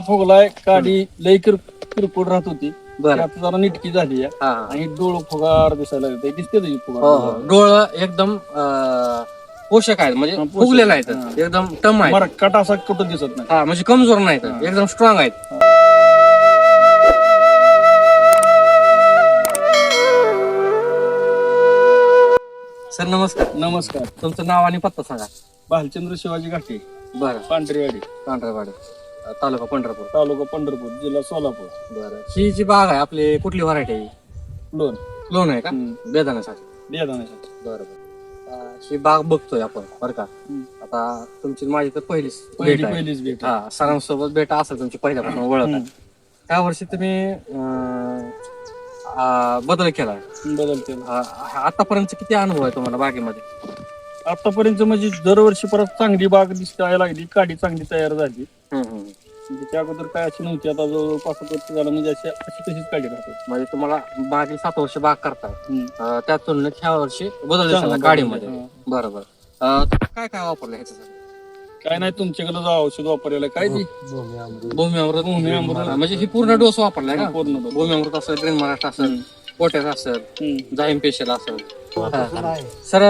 फुगलाय काडी लई किरकोळ राहत होती. बरं. आता जरा निटकी झाली आहे हा आणि डोळ फुगार दिसायला लागले. दिसते तुझी हो फुगार डोळं एकदम पोषक आहेत म्हणजे पोषक. फुगलेला आहेत हा. एकदम टम आहेत. मरकट असा कुठं दिसत नाही. हा म्हणजे कमजोर नाहीत हा. एकदम स्ट्रॉंग आहेत. सर नमस्कार. नमस्कार. तुमचं नाव आणि पत्ता सांगा. भालचंद्र शिवाजी घाटे, बरं. पांढरेवाडी, पांढरवाडी तालुका पंढरपूर. तालुका पंढरपूर, जिल्हा सोलापूर. बरं. ही जी बाग आहे आपली कुठली व्हरायटी आहे? लोन लोन आहे का? हम्म. बेदाण्यासाठी. बेदाण्यासाठी. बरोबर. ही बाग बघतोय आपण बरं का. आता तुमची माझी तर पहिलीच भेट आहे. पहिलीच भेट. हा सरांसोबत भेट असेल तुमची पहिल्यापासून ओळख आहे. त्या वर्षी तुम्ही बदल केला. बदल केला. आतापर्यंत किती अनुभव आहे तुम्हाला बागेमध्ये? आतापर्यंत म्हणजे दरवर्षी परत चांगली बाग दिसायला लागली. काडी चांगली तयार झाली. म्हणजे त्या अगोदर काय अशी नव्हती. आता जवळ 5 वर्ष झालं म्हणजे अशी तशीच काडी राहते. म्हणजे तुम्हाला मागे 7 वर्ष बाग करताय त्या तुलनेत ह्या वर्षी बदल चांगला दिसला बदल गाडीमध्ये. आहे. बरोबर. काय काय वापरलं ह्याच्यासाठी? काय नाही तुमच्याकडे जाऊ औषध वापरायला काय ती भूमी अमृत. म्हणजे ही पूर्ण डोस वापरलाय का? पूर्ण डोस. भूमी अमृत असेल, ग्रीन महाराष्ट्र असेल, पोटॅश असेल, जाईम पेशल असेल. सर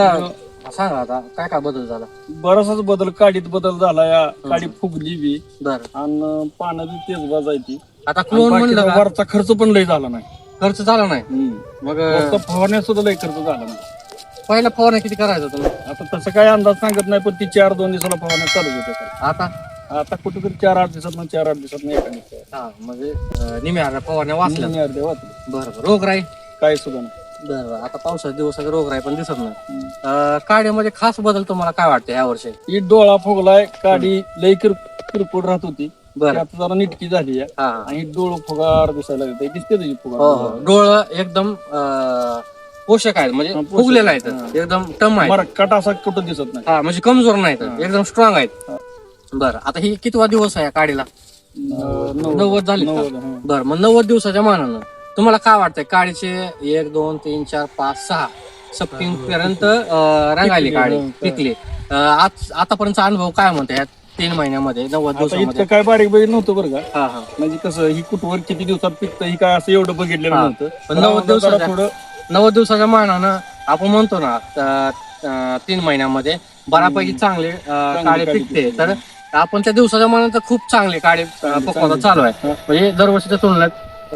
सांगा आता काय काय बदल झाला? बराचसाच बदल. काडीत बदल झाला. या काडी फुगली बी बरं. आणि पानं बी तेज वाजायची. आता क्लोन म्हणलं का? वरचा खर्च पण लय झाला नाही. खर्च झाला नाही. मग फक्त फवारण्यात सुद्धा लय खर्च झाला नाही. पहिला फवारणी किती करायचं तुम्ही? आता तसं काय अंदाज सांगत नाही, पण ती 4-2 दिवसाला फवारण्या चालू होते. आता आता कुठेतरी 4-8 दिवसात 4-8 दिवसात एका हा म्हणजे निम्या फवारण्या वाचल्या. अर्धे वाचले. बरोबर. रोगराई काय सुद्धा नाही. बरोबर. आता पावसाच्या दिवसात रोगराई पण दिसत नाही. काड्यामध्ये खास बदल तुम्हाला काय वाटतं या वर्षी? ही डोळा फुगलाय. काडी लई किरकोळ राहत होती. बरं. आता जरा निटकी झाली आहे हा आणि डोळ फुगार दिसायला लागले. दिसते तुझी हो फुगार. डोळं एकदम पोषक आहेत म्हणजे पोषक. फुगलेला आहेत एकदम टम आहेत. मरकट असा कुठं दिसत नाही. हा म्हणजे कमजोर नाहीत एकदम स्ट्रॉंग आहेत. बरं. आता ही कितवा दिवस आहे या काडीला? 90 झाली का? 90. बरं. मग 90 दिवसाच्या मानानं तुम्हाला काय वाटतंय काडीचे 1 2 3 4 5 6 सप्टिंग पर्यंत रंगायली काडी पिकली. आतापर्यंतचा अनुभव काय म्हणतो या 3 महिन्यामध्ये 90 आता दिवसामध्ये? इतकं काय बारीक बारीक नव्हतं बरं का. हा हा. म्हणजे कसं ही कुठवर किती दिवसात पिकतं ही काय असं एवढं बघितलेलं हा. नव्हतं. पण 90 दिवसाच्या थोडं 90 दिवसाच्या मानानं आपण म्हणतो ना 3 महिन्यामध्ये बऱ्यापैकी चांगले काळे काडी पिकते. पिकते. तर आपण त्या दिवसाच्या मानानं खूप चांगले काळे पक्वता चालू आहे. म्हणजे दरवर्षीच्या तुलनेत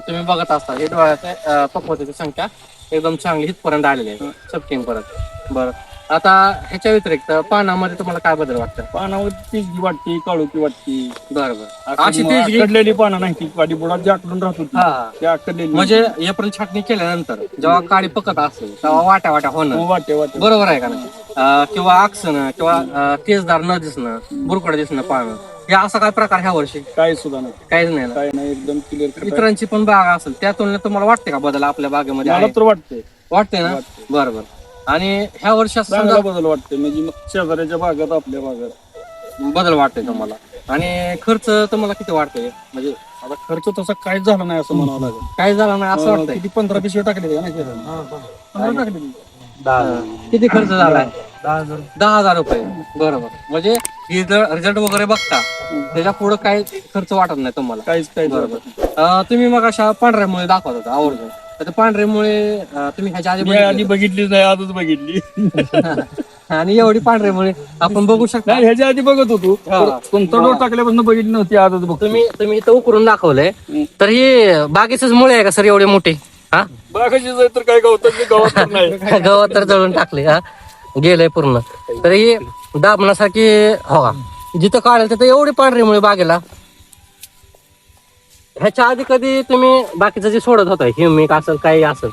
तुम्ही बघत असता हे डोळ्याच्या पक्वतेची संख्या एकदम चांगली हितपर्यंत आलेली आहे सप्टिंग परत. बरं. आता ह्याच्या व्यतिरिक्त पानामध्ये तुम्हाला काय बदल वाटतं? पानावर तेजगी वाटते, काळोखी वाटते. बरोबर. अशी मग तेजगी आकडलेली पानं नाही ती काडी बुडात जी आकडून राहत होती हा त्या आकडलेली म्हणजे एप्रिल छाटणी केल्यानंतर जेव्हा काळी पकत असेल तेव्हा वाट्या वाट्या होणं वाटे वाटे. बरोबर आहे का नाही? किंवा आकसणं किंवा तेजदार न दिसणं, बुरकड दिसणं पानं, हे असा काय प्रकार ह्या वर्षी काय सुद्धा नाही. काहीच नाही ना? काय नाही एकदम क्लिअर. इतरांची पण बाग असेल त्या तुलनेत तुम्हाला वाटते का बदल आपल्या बागेमध्ये मला आहे? तर वाटतंय वाटते ना? बरोबर. आणि ह्या वर्षी असं चांगला समजा बदल वाटतंय. म्हणजे मग शेजाऱ्याच्या भागात आपल्या भागात बदल वाटतंय तुम्हाला. आणि खर्च तुम्हाला किती वाटतंय? म्हणजे आता खर्च तसा काहीच झाला नाही असं म्हणावं लागेल. काय झालं नाही असं वाटतंय? किती 15 पिशव्या टाकले ना शेजाऱ्याने? 15 टाकलेली. किती खर्च झालाय? 10,000 रुपये. बरोबर. म्हणजे रिझल्ट वगैरे बघता त्याच्या पुढे काही खर्च वाटत नाही तुम्हाला? काहीच काही बरोबर. तुम्ही मग अशा पांढऱ्यामुळे दाखवत होता आवर्जून. तर पांढऱ्यामुळे तुम्ही ह्याच्या आधी आधी बघितलीच नाही, आजच बघितली. आणि एवढी पांढऱ्यामुळे आपण बघू शकता. नाही ह्याच्या आधी बघत होतो. कोणता डोस टाकल्यापासून बघितली नव्हती, आजच बघतो. तुम्ही इथं उकरून दाखवलंय तर ही बागेच मुळे आहे का सर एवढे मोठे? हा बागाची जाय तर काय गावात तर नाही. गवत तर जळून टाकले. हा गेलंय पूर्ण. तर ही दाबण्यासारखी हो का जिथं काढेल तिथं एवढी पांढरीमुळे बागेला. ह्याच्या आधी कधी तुम्ही बाकीचं जे सोडत होता ह्युमिक असेल काही असेल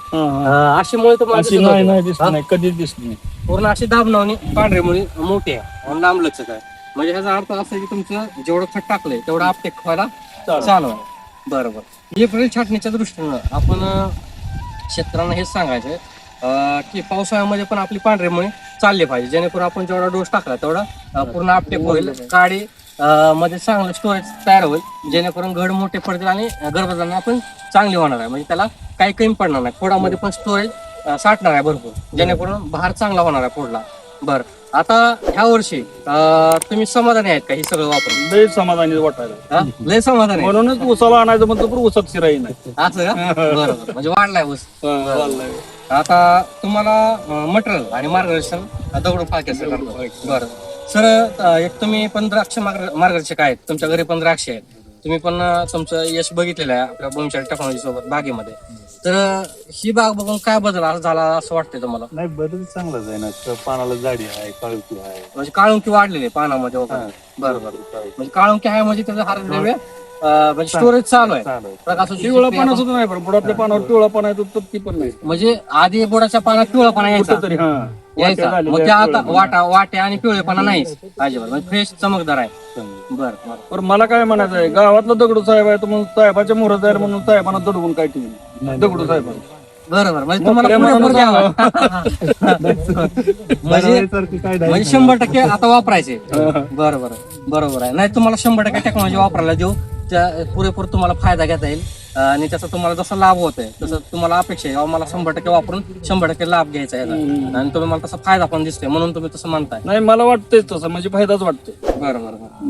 अशी मुळे तुम्हाला अशी दिसत नाही होती? नाही दिसली नाही, कधीच दिसली नाही. पूर्ण अशी दाबणावणी पांढरी मुळे मोठी आहे आणि लांब लचक आहे. म्हणजे ह्याचा अर्थ असा की तुमचं जेवढं खत टाकलंय तेवढं आपटेक व्हायला चालू आहे. बरोबर. एप्रिल छाटणीच्या दृष्टीनं आपण शेतकऱ्यांना हेच सांगायचंय की पावसाळ्यामध्ये पण आपली पांढरी मुळे चालले पाहिजे, जेणेकरून आपण जेवढा डोस टाकला तेवढा पूर्ण आपटेक होईल. काडी मध्ये चांगलं स्टोरेज तयार होईल, जेणेकरून घड मोठे पडतील आणि गर्भधारणा पण चांगली होणार आहे. म्हणजे त्याला काही कमी पडणार नाही. खोडामध्ये पण स्टोरेज साठणार आहे भरपूर, जेणेकरून बहार चांगला होणार आहे पुढला. बरं. आता ह्या वर्षी तुम्ही समाधानी आहेत का हे सगळं वापरून? लय समाधानी वाटायला. हा? लय समाधानी आहे. म्हणूनच उसाला आणायचं म्हणतो पण उसात शिराई नाही. असं का? बरोबर, म्हणजे वाढलाय ऊस. वाढलाय. आता तुम्हाला मटेरियल आणि मार्गदर्शन दगडू फाळके सर करतो. बरं सर, एक तुम्ही पण द्राक्ष मार्गदर्शक आहेत, तुमच्या घरी पण द्राक्ष आहेत, तुम्ही पण तुमचं यश बघितलेलं आहे आपल्या बोमशेल टेक्नॉलॉजी सोबत बागेमध्ये. तर ही बाग बघून काय बदल झाला असं वाटतंय तुम्हाला? नाही, बदल चांगलाच आहे ना. पानाला जाडी आहे, काळुकी आहे. म्हणजे काळुंकी वाढलेली आहे पानामध्ये वगैरे. बरोबर, म्हणजे काळुंकी आहे म्हणजे त्याचं हार्डवेअर म्हणजे स्टोरेज चालू आहे. चालू आहे. प्रकाशाची पिवळा शक्ती पाना आपण- सुद्धा नाही बरं. बुडातल्या पानावर पिवळा पाना येतो तर ती पण नाही म्हणजे आधी बोडाच्या पानात पिवळापणा यायचा कुठंतरी. हा यायचा, वाट्या मग ते झालेल्या, आता पिवळा वाटे आणि पिवळेपणा नाहीच अजिबात, म्हणजे फ्रेश चमकदार आहे. चांगलं. बरं बरं. पण मला काय म्हणायचं आहे, गावातला दगडू साहेब आहे तर मग साहेबाच्या मोहरात जाईल म्हणून साहेबांना दडवून काय ठेवून दगडू साहेबांना. बरोबर, म्हणजे तुम्हाला प्रेमानं पुरेपूर घ्यावं. म्हणजे बनवायसारखं काय नाही. म्हणजे 100% आता वापरायचे. बरोबर बरोबर आहे. नाही, तुम्हाला 100% टेक्नॉलॉजी वापरायला देऊ, त्या पुरेपूर तुम्हाला फायदा घेता येईल आणि त्याचा तुम्हाला जसा लाभ होत आहे तसं तुम्हाला अपेक्षा आहे मला 100% वापरून 100% लाभ घ्यायचा आहे आणि तुम्ही मला तसा फायदा पण दिसतोय म्हणून तुम्ही तसं म्हणताय. नाही मला वाटतंय तसं, म्हणजे फायदाच वाटतोय. बरोबर बरोबर.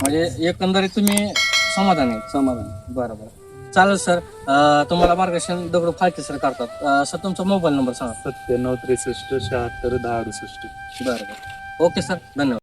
म्हणजे एकंदरीत तुम्ही समाधानी आहे. समाधान. बरोबर, चालेल सर. तुम्हाला मार्गदर्शन दगडू फाळके सर करतात. सर तुमचा मोबाईल नंबर सांगा. 97 63 76 10 68. बरं बरं. ओके सर, धन्यवाद.